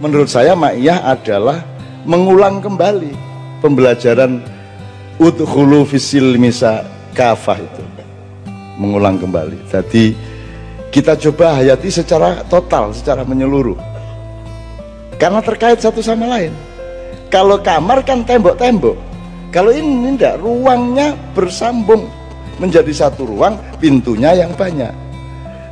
menurut saya ma'iyah adalah mengulang kembali pembelajaran udkhulu fisilmi kafah itu, mengulang kembali. Jadi kita coba hayati secara total, secara menyeluruh, karena terkait satu sama lain. Kalau kamar kan tembok-tembok, kalau ini tidak, ruangnya bersambung menjadi satu ruang, pintunya yang banyak.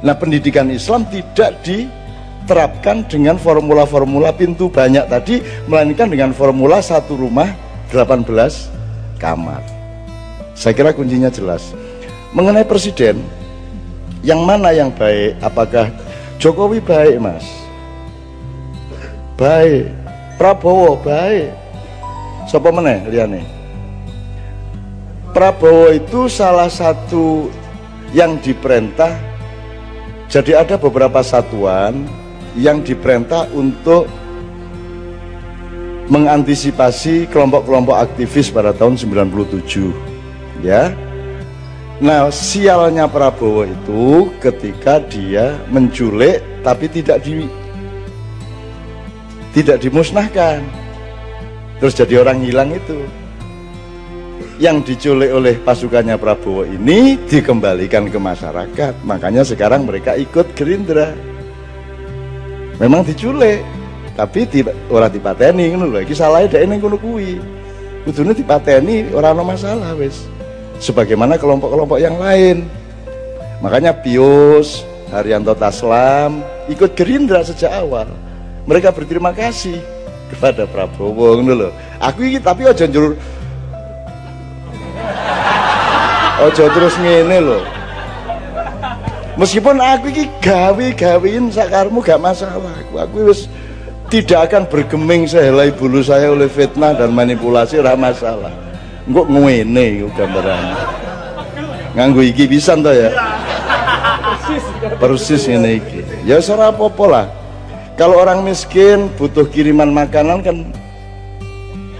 Nah, pendidikan Islam tidak diterapkan dengan formula-formula pintu banyak tadi, melainkan dengan formula satu rumah 18 kamar. Saya kira kuncinya jelas. Mengenai presiden, yang mana yang baik? Apakah Jokowi baik, Mas? Baik. Prabowo baik. Sapa meneh liyane? Prabowo itu salah satu yang diperintah. Jadi ada beberapa satuan yang diperintah untuk mengantisipasi kelompok-kelompok aktivis pada tahun 97, ya. Nah, sialnya Prabowo itu ketika dia menculik tapi tidak dimusnahkan, terus jadi orang hilang itu. Yang diculik oleh pasukannya Prabowo ini dikembalikan ke masyarakat, makanya sekarang mereka ikut Gerindra. Memang diculik, tapi ora dipateni ngono lho. Iki salahe dhek ning kono kuwi. Kudune dipateni, ora ana masalah wis. Sebagaimana kelompok-kelompok yang lain. Makanya Pius, Haryanto Taslam ikut Gerindra sejak awal. Mereka berterima kasih kepada Prabowo ngono lho. Aku iki tapi aja njur terus ngene lho. Meskipun aku iki gawe-gawein sakarmu gak masalah. Aku wis tidak akan bergeming sehelai bulu saya oleh fitnah dan manipulasi, ora masalah. Engko ngene iku gambarannya. Nganggo iki pisan to ya. Persis ngene iki. Ya ora apa-apa lah. Kalau orang miskin butuh kiriman makanan kan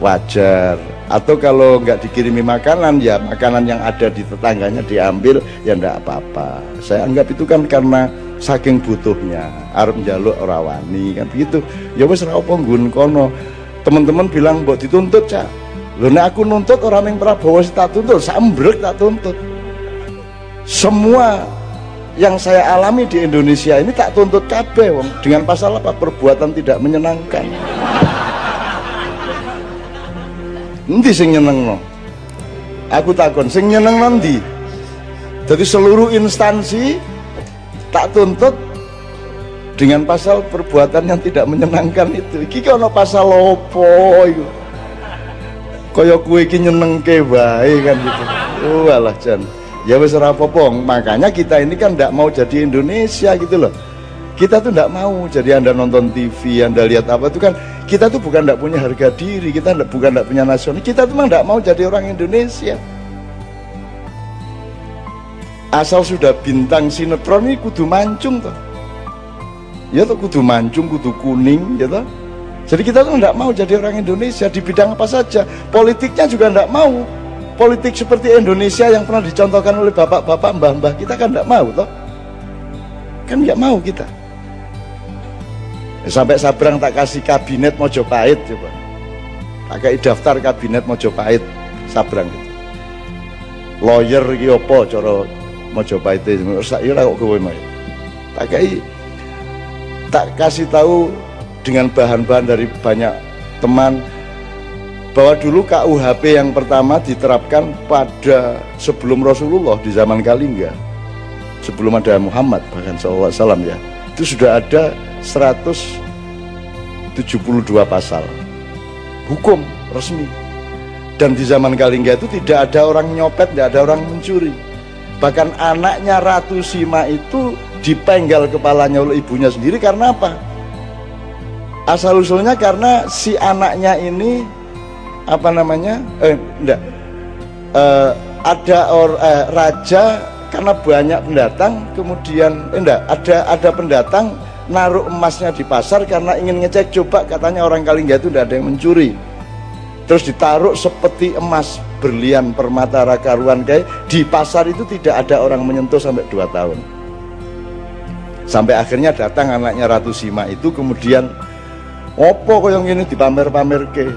wajar. Atau kalau nggak dikirimi makanan, ya makanan yang ada di tetangganya diambil, ya ndak apa-apa. Saya anggap itu kan karena saking butuhnya, arep njaluk ora wani kan begitu. Ya wis ora apa nggon kono. Teman-teman bilang mbok dituntut, Cak. Lho nek aku nuntut orang yang Prabowo tak tuntut, sambrek tak tuntut. Semua yang saya alami di Indonesia ini tak tuntut kabeh wong, dengan pasal apa? Perbuatan tidak menyenangkan. Endi sing nyenengno? Aku takon sing nyenengno ndi? Jadi seluruh instansi tak tuntut dengan pasal perbuatan yang tidak menyenangkan itu. Iki ono pasal opo iku? Kaya kowe iki nyenengke wae kan gitu. Oh alah Jan. Ya wis ora apa-apa. Makanya kita ini kan ndak mau jadi Indonesia gitu loh. Kita tuh ndak mau jadi Anda nonton TV, Anda lihat apa itu kan, kita tuh bukan ndak punya harga diri, kita bukan ndak punya nasional, kita tuh memang ndak mau jadi orang Indonesia. Asal sudah bintang sinetron ini kudu mancung toh. Ya toh kudu mancung, kudu kuning ya toh. Jadi kita tuh ndak mau jadi orang Indonesia di bidang apa saja. Politiknya juga ndak mau. Politik seperti Indonesia yang pernah dicontohkan oleh bapak-bapak, mbah-mbah kita kan ndak mau toh. Kan nggak mau kita. Sampai Sabrang tak kasih kabinet Mojopahit coba. Tak kasih daftar kabinet Mojopahit Sabrang itu. Lawyer iki apa cara Mojopahit itu? Ya kok kowe mah. Tak kasih tahu dengan bahan-bahan dari banyak teman bahwa dulu KUHP yang pertama diterapkan pada sebelum Rasulullah di zaman Kalingga. Sebelum ada Muhammad bahkan SAW ya. Itu sudah ada 172 pasal hukum resmi, dan di zaman Kalingga itu tidak ada orang nyopet, tidak ada orang mencuri. Bahkan anaknya Ratu Sima itu dipenggal kepalanya oleh ibunya sendiri. Karena apa? Asal usulnya karena si anaknya ini apa namanya raja, karena banyak pendatang, kemudian ada pendatang naruh emasnya di pasar karena ingin ngecek coba, katanya orang Kalingga itu tidak ada yang mencuri. Terus ditaruh seperti emas, berlian, permata, rakaruan kayak di pasar itu tidak ada orang menyentuh sampai 2 tahun. Sampai akhirnya datang anaknya Ratu Sima itu, kemudian Opo kaya ngene dipamer-pamerke.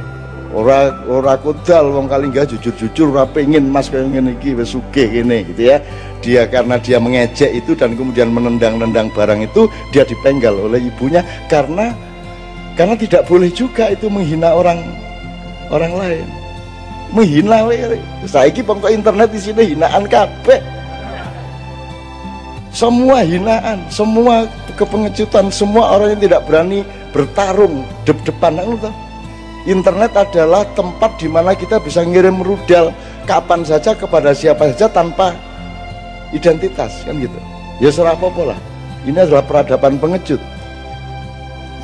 Ora kodal wong Kalingga jujur-jujur ora pengen Mas kaya ngene iki wis sugih kene gitu ya. Dia karena dia mengejek itu dan kemudian menendang-nendang barang itu, dia dipenggal oleh ibunya karena tidak boleh juga itu menghina orang lain. Menghina wae. Saiki pokok internet di sini hinaan kabeh. Semua hinaan, semua kepengecutan, semua orang yang tidak berani bertarung depan itu. Internet adalah tempat di mana kita bisa ngirim rudal kapan saja kepada siapa saja tanpa identitas, kan gitu. Ya serah apa lah. Ini adalah peradaban pengecut.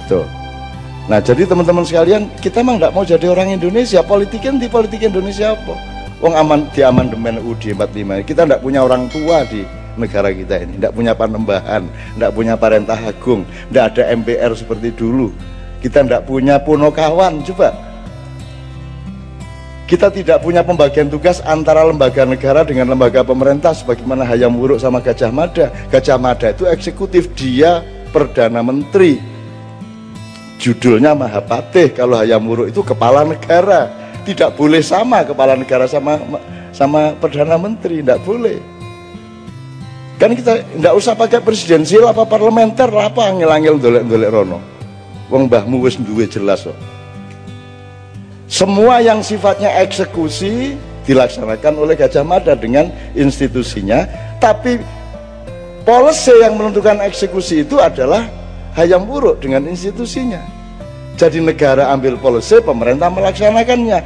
Betul. Nah, jadi teman-teman sekalian, kita emang nggak mau jadi orang Indonesia. Politik Indonesia apa? Wong aman di amandemen UUD 45. Kita nggak punya orang tua di negara kita ini, nggak punya panembahan, nggak punya parentah agung, nggak ada MPR seperti dulu. Kita nggak punya punokawan, coba. Kita tidak punya pembagian tugas antara lembaga negara dengan lembaga pemerintah sebagaimana Hayam Wuruk sama Gajah Mada. Gajah Mada itu eksekutif, dia Perdana Menteri. Judulnya Mahapatih. Kalau Hayam Wuruk itu kepala negara. Tidak boleh sama kepala negara sama Perdana Menteri, tidak boleh. Kan kita tidak usah pakai presidensial apa parlementer, apa angel-angel dolek-dolek rono. Wong mbahmu wis duwe jelas kok. Semua yang sifatnya eksekusi dilaksanakan oleh Gajah Mada dengan institusinya, tapi policy yang menentukan eksekusi itu adalah Hayam Wuruk dengan institusinya. Jadi negara ambil policy, pemerintah melaksanakannya.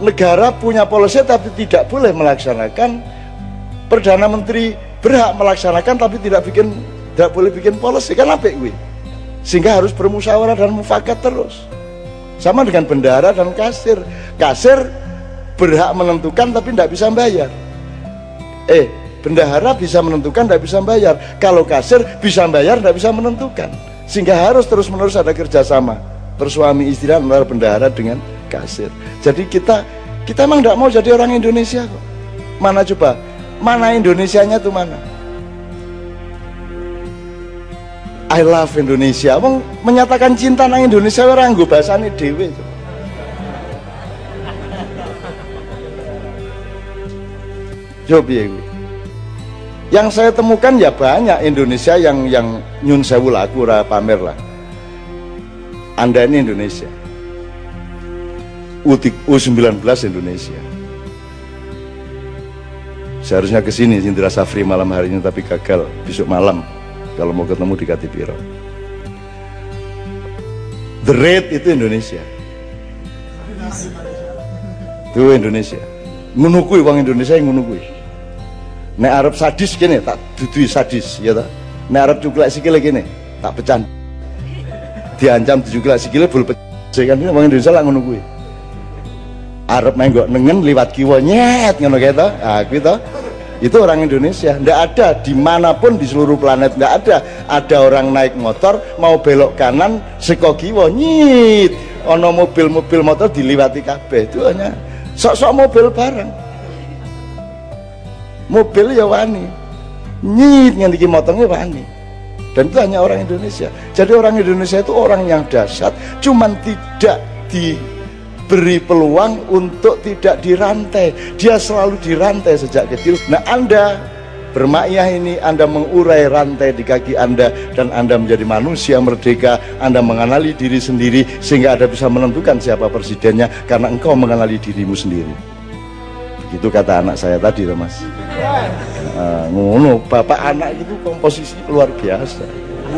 Negara punya policy tapi tidak boleh melaksanakan. Perdana Menteri berhak melaksanakan tapi tidak boleh bikin policy, kan apik kuwi. Sehingga harus bermusyawarah dan mufakat terus. Sama dengan bendahara dan kasir. Kasir berhak menentukan tapi tidak bisa bayar. Bendahara bisa menentukan, tidak bisa bayar. Kalau kasir bisa bayar, tidak bisa menentukan. Sehingga harus terus-menerus ada kerjasama bersuami istri antara bendahara dengan kasir. Jadi kita emang tidak mau jadi orang Indonesia kok. Mana coba? Mana Indonesianya tuh mana? I love Indonesia. Wong menyatakan cinta nang Indonesia ora nggo basane dhewe. Coba ya. Yang saya temukan ya banyak Indonesia yang nyun sewu lah, aku ora pamer lah. Anda ini Indonesia. U19 Indonesia. Seharusnya kesini Indra Safri malam hari ini tapi gagal besok malam. Kalau mau ketemu di Katipiro. The Red itu Indonesia. Itu Indonesia. Ngunukui uang Indonesia yang ngunukui. Nek Arab sadis gini, tak dudui sadis, ya tak. Nek Arab cuklek sikile gini, tak pecan. Diancam cuklek sikile bul pecah kan uang Indonesia lah ngunukui. Arab menggok nengen liwat kiwa nyet ngono kae to. Ah kuwi to. Itu orang Indonesia. Ndak ada dimanapun di seluruh planet, ndak ada orang naik motor mau belok kanan seko kiwa nyit ono mobil motor diliwati kabeh. Itu hanya sok-sok mobil bareng, mobil ya wani nyit ngendiki motornya wani, dan itu hanya orang Indonesia. Jadi orang Indonesia itu orang yang dahsyat, cuman tidak diberi peluang untuk tidak dirantai. Dia selalu dirantai sejak kecil. Nah, Anda bermakyah ini, Anda mengurai rantai di kaki Anda, dan Anda menjadi manusia merdeka. Anda mengenali diri sendiri sehingga Anda bisa menentukan siapa presidennya karena engkau mengenali dirimu sendiri. Begitu kata anak saya tadi, Mas. Ngono, bapak anak itu komposisi luar biasa.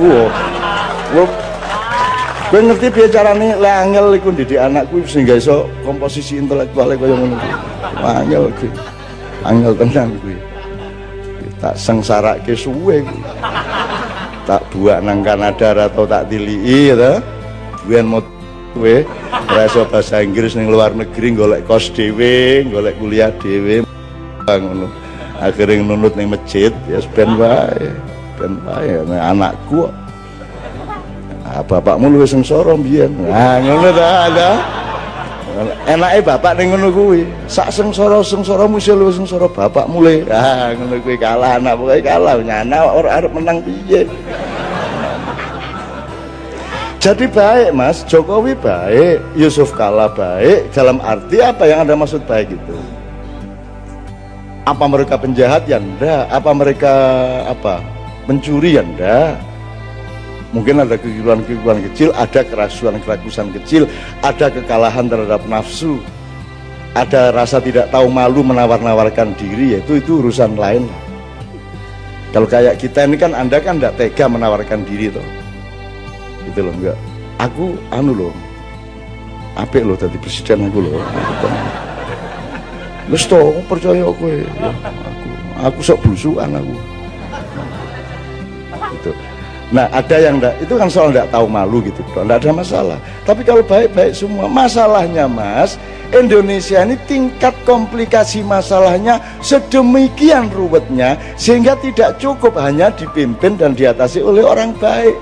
Wow. Gue ngerti piye carane le angel iku ndidik anakku sehingga iso komposisi intelektual kaya ngono kuwi. Angel kuwi. Angel tenan kuwi. Tak sengsarake suwe kuwi. Tak buak nang Kanada atau tak tiliki ya. Duwen mot kowe ora iso bahasa Inggris ning luar negeri golek kos dhewe, golek kuliah dhewe ngono. Akhire nunut ning masjid ya ben wae. Ben wae anakku. Bapakmu luwih sengsara mbiyen. Nah, ngono ta, ada. Enake bapak ning ngono kuwi. Sak sengsara-sengsaramu isih luwih sengsara bapakmu le. Ah, ngono kuwi kalah anak pokoke kalah. Nyana ora arep menang piye. Jadi baik Mas, Jokowi baik, Yusuf Kala baik, dalam arti apa yang Anda maksud baik itu? Apa mereka penjahat? Ya enggak. Apa mereka mencuri? Ya enggak. Mungkin ada kekeliruan-kekeliruan kecil, ada kerasuan-kerasuan kecil, ada kekalahan terhadap nafsu, ada rasa tidak tahu malu menawar-nawarkan diri, yaitu itu urusan lain. Kalau kayak kita ini kan, Anda kan enggak tega menawarkan diri toh. Gitu loh, enggak. Aku loh. Apik loh tadi presiden aku loh. Wis to, percaya kowe. Aku sok blusukan aku. Gitu. Nah, ada yang enggak, itu kan soal enggak tahu malu gitu, enggak ada masalah. Tapi kalau baik-baik semua, masalahnya Mas, Indonesia ini tingkat komplikasi masalahnya sedemikian ruwetnya sehingga tidak cukup hanya dipimpin dan diatasi oleh orang baik.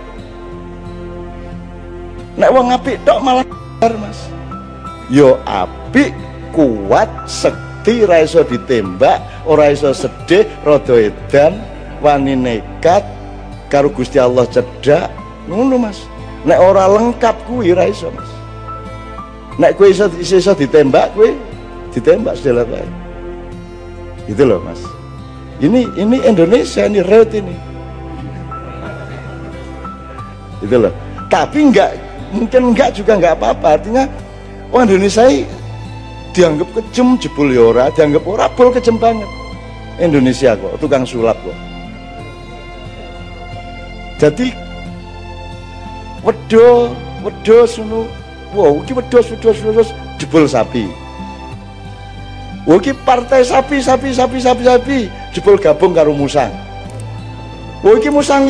Nek wong apik tok malah Mas. Yo apik, kuat, sekti, ra iso ditembak, ora iso sedih, rada edan, wani nekat, karo Gusti Allah cedak, ngono Mas. Nek ora lengkap kuwi ra iso Mas. Nek kowe iso ditembak, kowe ditembak sedelat wae. Gitu loh Mas. Ini Indonesia, ini reut ini. Gitu loh. Tapi mungkin juga enggak apa-apa. Artinya orang Indonesia dianggap kejem, jebul ya ora, dianggap ora, bol kejem banget. Indonesia kok, tukang sulap kok. Jadi wedhus ngono. Wow, iki wedhus jebol sapi. Wah, iki partai sapi jebol gabung karo musang. Wah, iki musang.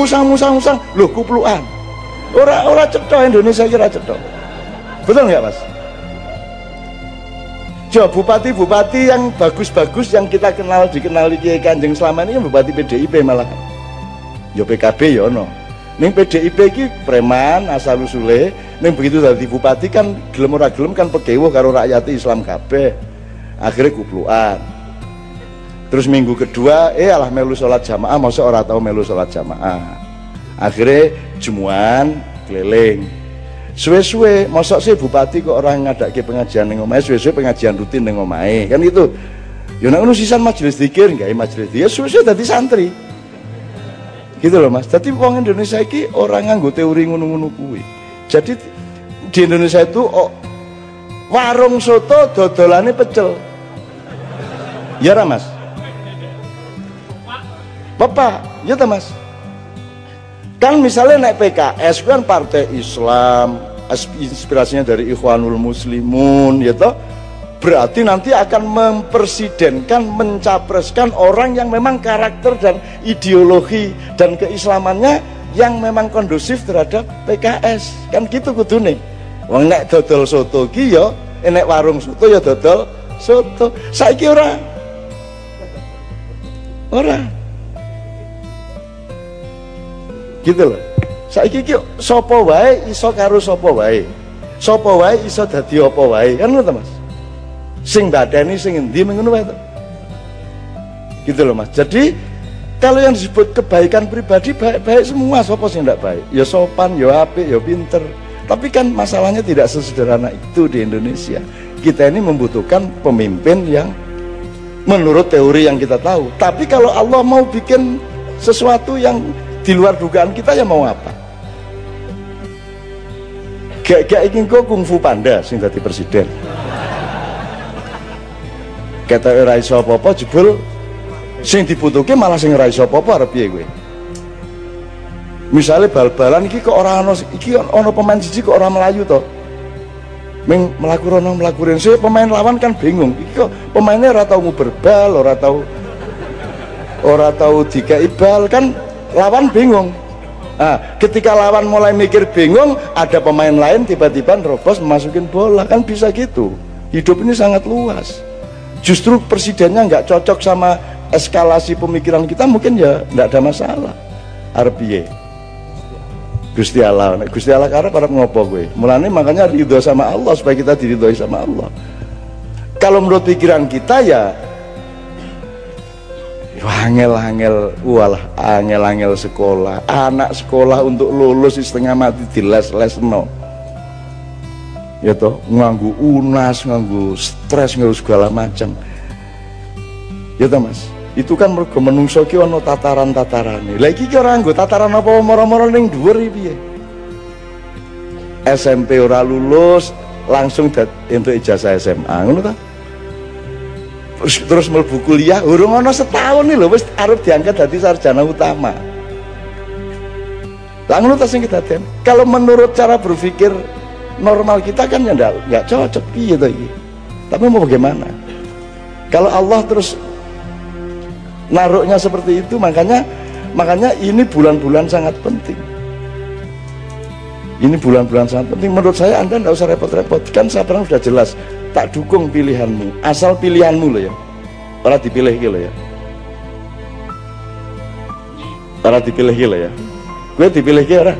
Lho kuplukan. Ora cetha Indonesia iki ora cetha. Betul nggak Mas? Coba bupati-bupati yang bagus-bagus yang kita dikenali Kiai Kanjeng selama ini, bupati PDIP malah. Ya PKB ya ono. Ning PDIP iki preman asal usule, ning begitu dadi bupati kan gelem ora gelem kan pegewuh karo rakyat Islam kabeh. Akhirnya kuplukan. Terus minggu kedua alah melu salat jamaah, masa ora tau melu salat jamaah. Akhirnya jemuan keliling. Suwe-suwe mosok sih bupati kok orang ngadake pengajian ning omahe, suwe-suwe pengajian rutin ning omahe. Kan itu. Ya nek ngono sisan majelis zikir, gawe majelis zikir, suwe-suwe dadi santri. Gitu loh Mas. Jadi wong Indonesia iki orang nganggo teori ngono-ngono kuwi. Jadi di Indonesia itu warung soto dodolane pecel. Ya ra Mas? Bapak, ya ta Mas? Kan misalnya naik PKS kan partai Islam, inspirasinya dari Ikhwanul Muslimun, ya toh, berarti nanti akan mempresidenkan, mencapreskan orang yang memang karakter dan ideologi dan keislamannya yang memang kondusif terhadap PKS, kan gitu kudune. Wong nek dodol soto ki ya, nek warung soto ya dodol soto. Saiki ora. Gitu loh. Saiki iki sapa wae iso karo sapa wae. Sapa wae iso dadi apa wae. Kan ngono Mas. Sing badani sing endi ngono wae to. Gitu loh Mas. Jadi kalau yang disebut kebaikan pribadi baik-baik semua, sapa sing ndak baik? Ya sopan, ya apik, ya pinter. Tapi kan masalahnya tidak sesederhana itu di Indonesia. Kita ini membutuhkan pemimpin yang menurut teori yang kita tahu. Tapi kalau Allah mau bikin sesuatu yang di luar dugaan kita, ya mau apa? Gak ingin kok kungfu panda sing dadi presiden. Kata ora iso apa-apa jebul sing dibutuhke malah sing ora iso apa-apa arep piye kowe? Misale bal-balan iki kok ora ana, iki ana pemain siji kok ora melayu to. Ming mlaku rono mlaku rene, pemain lawan kan bingung. Iki kok pemainnya ora tau nguber bal, ora tau dikai bal, kan lawan bingung. Nah, ketika lawan mulai mikir bingung, ada pemain lain tiba-tiba nerobos memasukin bola, kan bisa gitu. Hidup ini sangat luas. Justru presidennya nggak cocok sama eskalasi pemikiran kita, mungkin ya nggak ada masalah. Arpiye Gusti Allah, Gusti Allah karena para ngopo gue. Mulane makanya ridho sama Allah supaya kita diridhoi sama Allah. Kalau menurut pikiran kita ya Angel-angel, walah angel-angel sekolah. Anak sekolah untuk lulus setengah mati diles-lesno. Ya toh, nganggu unas, nganggu stres, nganggu segala macam. Ya toh Mas, itu kan mergo menungso ki ana tataran-tatarane. Lah iki ki ora nggo tataran apa moro-moro ning dhuwur iki piye? SMP ora lulus, langsung entuk ijazah SMA, ngono ta? Terus mlebu kuliah, urung ana setahun nih lho wis arep diangkat dadi sarjana utama. Lah ngono ta sing kedaden. Kalau menurut cara berpikir normal kita kan ya enggak cocok piye to iki. Tapi mau bagaimana? Kalau Allah terus naruhnya seperti itu, makanya ini bulan-bulan sangat penting. Ini bulan-bulan sangat penting. Menurut saya Anda enggak usah repot-repot. Kan sekarang sudah jelas. Tak dukung pilihanmu, asal pilihanmu loh ya. Ora dipilih ki loh ya. Ora dipilih ki loh ya. Kowe dipilih ki ora?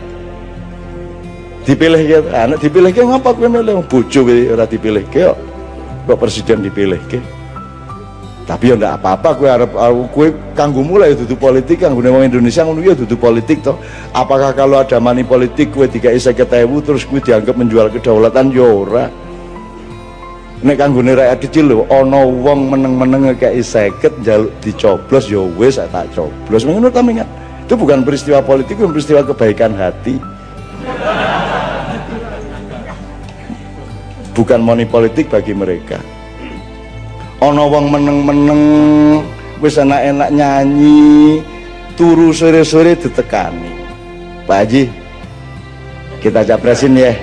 Dipilih ki, anak dipilih ki ngapa kowe milih bojo kowe ora dipilih ki kok presiden dipilih ki. Tapi ya ndak apa-apa kowe arep kowe kanggo mulai dudu politik, kanggo wong Indonesia ngono ya dudu politik toh. Apakah kalau ada money politik kowe dikai 50.000 terus kowe dianggap menjual kedaulatan ya ora. Nek kanggone rakyat kecil lho, ana wong meneng-meneng ngekeki 50 njaluk dicoblos ya wis tak coblos. Ngono ta mingat. Itu bukan peristiwa politik, itu peristiwa kebaikan hati. Bukan money politik bagi mereka. Ana wong meneng-meneng wis enak-enak nyanyi, turu sore-sore ditekani. Pak Haji, kita capresin ya.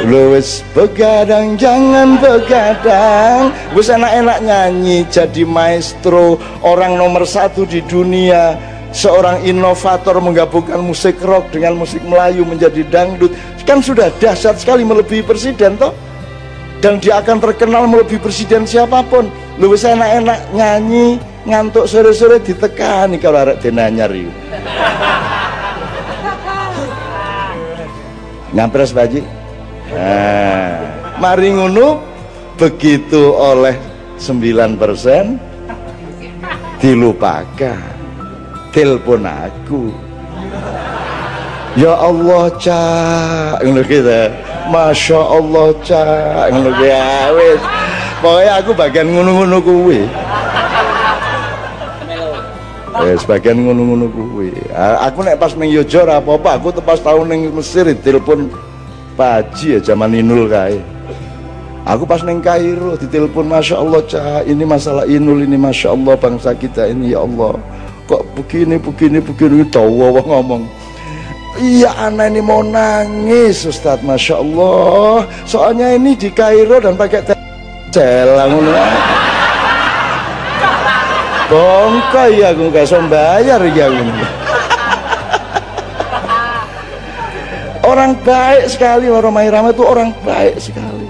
Wis begadang jangan begadang, wis enak-enak nyanyi jadi maestro, orang nomor 1 di dunia, seorang inovator menggabungkan musik rock dengan musik Melayu menjadi dangdut, kan sudah dahsyat sekali melebihi presiden toh, dan dia akan terkenal melebihi presiden siapapun. Lu wis enak-enak nyanyi ngantuk sore-sore ditekani kalau arek denanyar iki. Ngampres Pak Haji. Nah, mari ngono begitu oleh 9% dilupakan. Telepon aku. Ya Allah Cak, ngono kita. Masya Allah Cak, ngono ya wis. Pokoknya aku bagian ngono-ngono kuwi. Sebagian ngono-ngono kuwi. Aku nek pas ning Yojo ora apa-apa, aku pas tahun ning Mesir ditelepon Pak Haji ya zaman Inul kae. Aku pas neng Kairo ditelepon, Masya Allah Cak, ini masalah Inul ini, Masya Allah bangsa kita ini, ya Allah kok begini tawa wong ngomong. Iya anak ini mau nangis Ustadz, Masya Allah, soalnya ini di Kairo dan pakai celang bongkoi ya, aku gak bisa bayar ya. Orang baik sekali, Romai Rama itu orang baik sekali.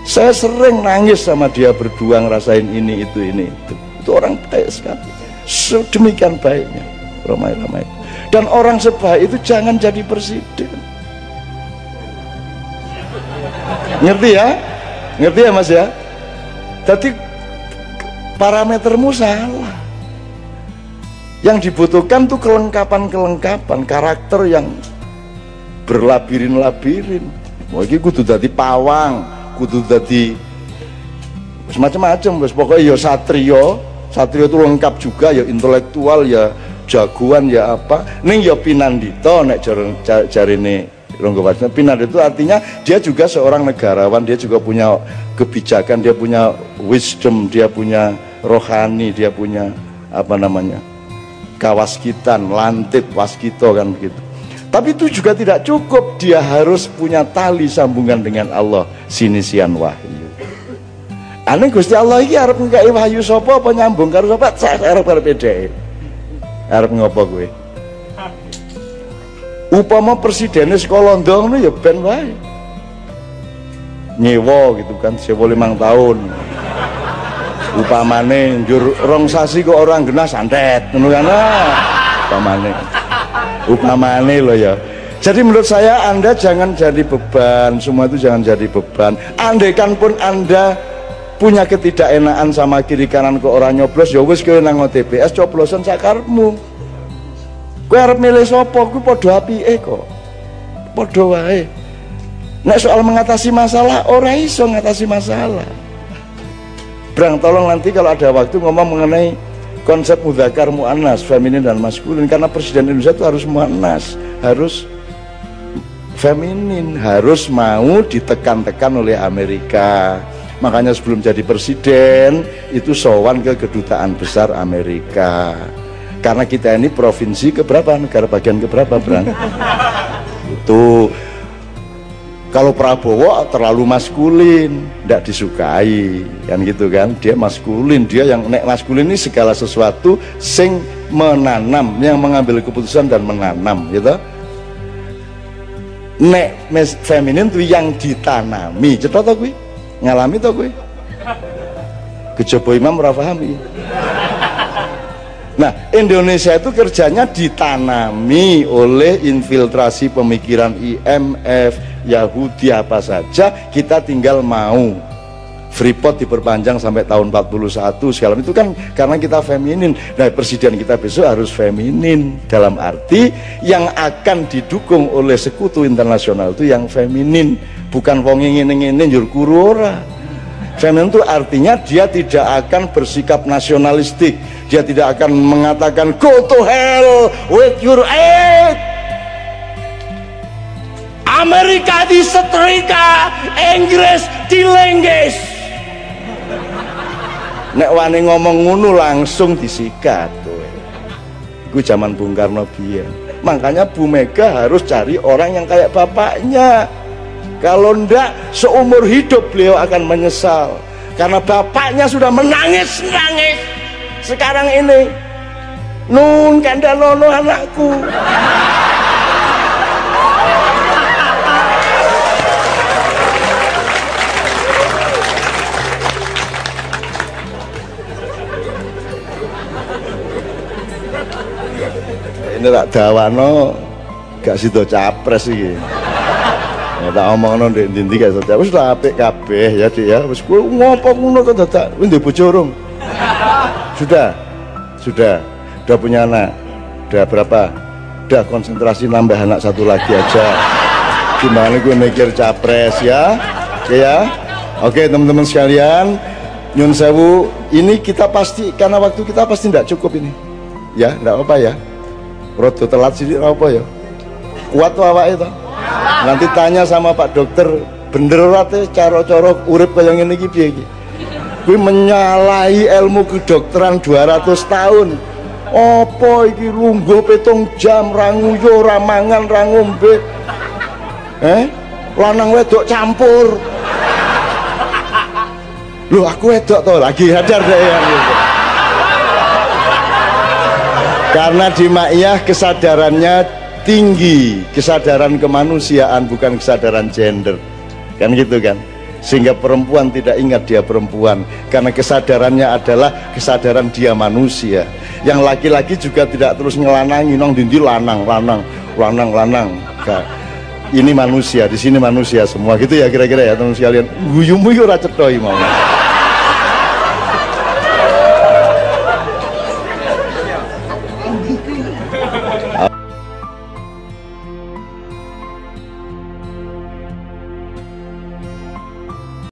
Saya sering nangis sama dia berdua ngerasain ini itu. Itu orang baik sekali. Sedemikian baiknya Romai Rama itu. Dan orang sebaik itu jangan jadi presiden. Ngerti ya? Ngerti ya Mas ya? Jadi parametermu salah. Yang dibutuhkan tuh kelengkapan karakter yang berlabirin-labirin. Wah iki kudu dadi pawang, kudu dadi semacam-macam wis, pokoknya ya satrio itu lengkap juga, ya intelektual, ya jagoan, ya apa. Ning ya pinandita nek jarine Ronggo Wacana. Pinandita itu artinya dia juga seorang negarawan, dia juga punya kebijakan, dia punya wisdom, dia punya rohani, dia punya apa namanya? Kawaskitan, lantip, waskito kan begitu. Tapi itu juga tidak cukup, dia harus punya tali sambungan dengan Allah, sinisian wahyu. Aneh Gusti Allah iki arep ngkai wahyu sapa apa nyambung karo sapa? Saya arep dhek. Arep ngopo kowe? Upama presiden sekolah ndong ya ben wae. Nyewa gitu kan, sewa 5 tahun. Upamane njur rong sasi kok orang genah santet ngono kan. Upamane loh ya. Jadi menurut saya Anda jangan jadi beban, semua itu jangan jadi beban. Andaikan pun Anda punya ketidakenaan sama kiri kanan ke orang nyoblos, ya wis kowe nang TPS coblosan sakarepmu. Kowe arep milih sapa kuwi padha apike kok. Padha wae. Nek soal mengatasi masalah, ora iso ngatasi masalah. Brang, tolong nanti kalau ada waktu ngomong mengenai konsep mudzakkar muannas, feminin dan maskulin, karena presiden Indonesia itu harus muannas, harus feminin, harus mau ditekan-tekan oleh Amerika. Makanya sebelum jadi presiden itu sowan ke kedutaan besar Amerika, karena kita ini provinsi keberapa, negara bagian keberapa, Bang? Itu kalau Prabowo terlalu maskulin, tidak disukai, kan gitu kan? Dia maskulin, dia yang nek maskulin ini segala sesuatu sing menanam, yang mengambil keputusan dan menanam, gitu. Nek feminin itu yang ditanami, cetok to kuwi? Ngalami to kuwi? Kejaba imam ora paham iki. Nah, Indonesia itu kerjanya ditanami oleh infiltrasi pemikiran IMF, Yahudi, apa saja, kita tinggal mau. Freeport diperpanjang sampai tahun 41 segala itu kan karena kita feminin. Nah, presiden kita besok harus feminin, dalam arti yang akan didukung oleh sekutu internasional itu yang feminin, bukan wong ngene-ngene njur kuru ora. Feminin itu artinya dia tidak akan bersikap nasionalistik, dia tidak akan mengatakan go to hell with your aid, Amerika disetrika, Inggris dilengges. Nek wani ngomong ngono langsung disikat kowe. Iku zaman Bung Karno biyen. Makanya Bu Mega harus cari orang yang kayak bapaknya. Kalau ndak seumur hidup beliau akan menyesal, karena bapaknya sudah menangis-nangis. Sekarang ini nun kandalono anakku. Ini tak dawano gak sido capres iki. Ya tak omongno ndek ndi gak sido capres, wis lah apik kabeh ya Dik ya. Wis kowe ngopo ngono kok dadak kowe ndek bojo urung? Sudah punya anak. Udah berapa? Udah konsentrasi nambah anak satu lagi aja. Gimana gue mikir capres ya? Oke ya. Oke teman-teman sekalian, nyun sewu, ini kita pasti karena waktu kita pasti tidak cukup ini. Ya, enggak apa ya. Rodo telat sih apa ya? Kuat tuh awake itu. Nanti tanya sama Pak Dokter, bener ora teh cara-cara urip kaya ngene iki piye iki? Kuwi menyalahi ilmu kedokteran 200 tahun. Apa iki lungguh 7 jam ra nguyu, ra mangan, ra ngombe. Lanang wedok campur. Loh aku wedok to lagi hadar deh yang gitu. Karena di Maiyah kesadarannya tinggi, kesadaran kemanusiaan bukan kesadaran gender, kan gitu kan, sehingga perempuan tidak ingat dia perempuan karena kesadarannya adalah kesadaran dia manusia. Yang laki-laki juga tidak terus ngelanangi nong dindi lanang. Nah, ini manusia, di sini manusia semua gitu ya kira-kira ya teman sekalian. Guyumu ora cetha mau.